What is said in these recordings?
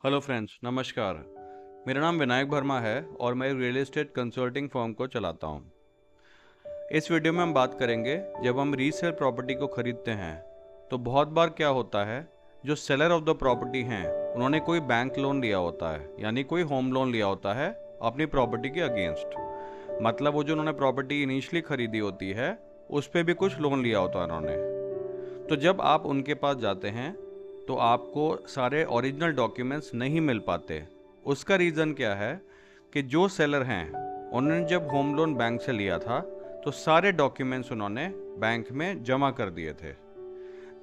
Hello friends, नमस्कार। मेरा नाम विनायक वर्मा है और मैं एक रियल एस्टेट कंसल्टिंग फर्म को चलाता हूँ। इस वीडियो में हम बात करेंगे, जब हम रीसेल प्रॉपर्टी को खरीदते हैं तो बहुत बार क्या होता है, जो सेलर ऑफ द प्रॉपर्टी हैं उन्होंने कोई बैंक लोन लिया होता है, यानी कोई होम लोन लिया होता है अपनी प्रॉपर्टी के अगेंस्ट। मतलब वो जो उन्होंने प्रॉपर्टी इनिशियली खरीदी होती है उस पर भी कुछ लोन लिया होता है उन्होंने। तो जब आप उनके पास जाते हैं तो आपको सारे ओरिजिनल डॉक्यूमेंट्स नहीं मिल पाते। उसका रीज़न क्या है कि जो सेलर हैं उन्होंने जब होम लोन बैंक से लिया था तो सारे डॉक्यूमेंट्स उन्होंने बैंक में जमा कर दिए थे।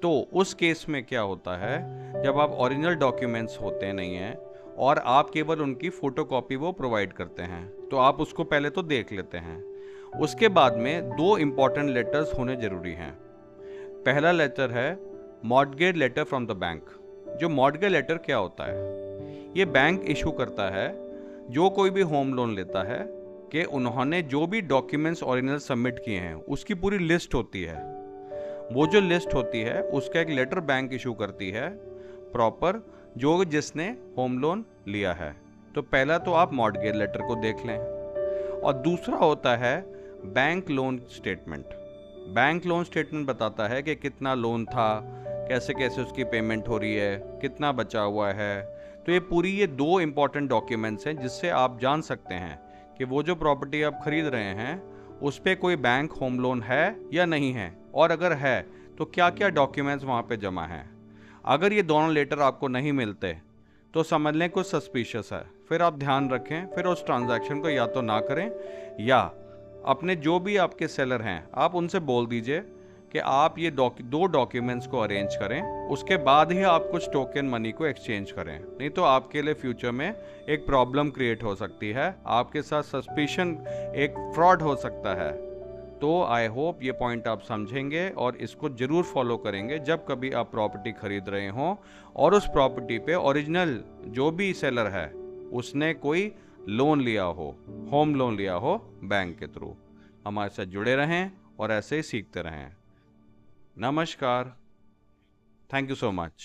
तो उस केस में क्या होता है, जब आप ओरिजिनल डॉक्यूमेंट्स होते नहीं हैं और आप केवल उनकी फ़ोटोकॉपी वो प्रोवाइड करते हैं तो आप उसको पहले तो देख लेते हैं। उसके बाद में दो इम्पॉर्टेंट लेटर्स होने ज़रूरी हैं। पहला लेटर है mortgage letter from the bank. जो मॉर्टगेज लेटर क्या होता है, ये बैंक इशू करता है जो कोई भी होम लोन लेता है कि उन्होंने जो भी डॉक्यूमेंट्स ओरिजिनल सबमिट किए हैं उसकी पूरी लिस्ट होती है। वो जो लिस्ट होती है उसका एक लेटर बैंक इशू करती है प्रॉपर, जो जिसने होम लोन लिया है। तो पहला तो आप मॉर्टगेज लेटर को देख लें, और दूसरा होता है bank loan statement. Bank loan statement बताता है कि कितना लोन था, कैसे कैसे उसकी पेमेंट हो रही है, कितना बचा हुआ है। तो ये दो इम्पॉर्टेंट डॉक्यूमेंट्स हैं जिससे आप जान सकते हैं कि वो जो प्रॉपर्टी आप खरीद रहे हैं उस पर कोई बैंक होम लोन है या नहीं है, और अगर है तो क्या क्या डॉक्यूमेंट्स वहाँ पे जमा हैं। अगर ये दोनों लेटर आपको नहीं मिलते तो समझ लें कुछ सस्पिशियस है। फिर आप ध्यान रखें, फिर उस ट्रांजैक्शन को या तो ना करें, या अपने जो भी आपके सेलर हैं आप उनसे बोल दीजिए कि आप ये दो डॉक्यूमेंट्स को अरेंज करें, उसके बाद ही आप कुछ टोकन मनी को एक्सचेंज करें। नहीं तो आपके लिए फ्यूचर में एक प्रॉब्लम क्रिएट हो सकती है, आपके साथ सस्पिशन, एक फ्रॉड हो सकता है। तो आई होप ये पॉइंट आप समझेंगे और इसको ज़रूर फॉलो करेंगे जब कभी आप प्रॉपर्टी खरीद रहे हों और उस प्रॉपर्टी पे ओरिजिनल जो भी सेलर है उसने कोई लोन लिया हो, होम लोन लिया हो बैंक के थ्रू। हमारे साथ जुड़े रहें और ऐसे ही सीखते रहें। नमस्कार। Thank you so much.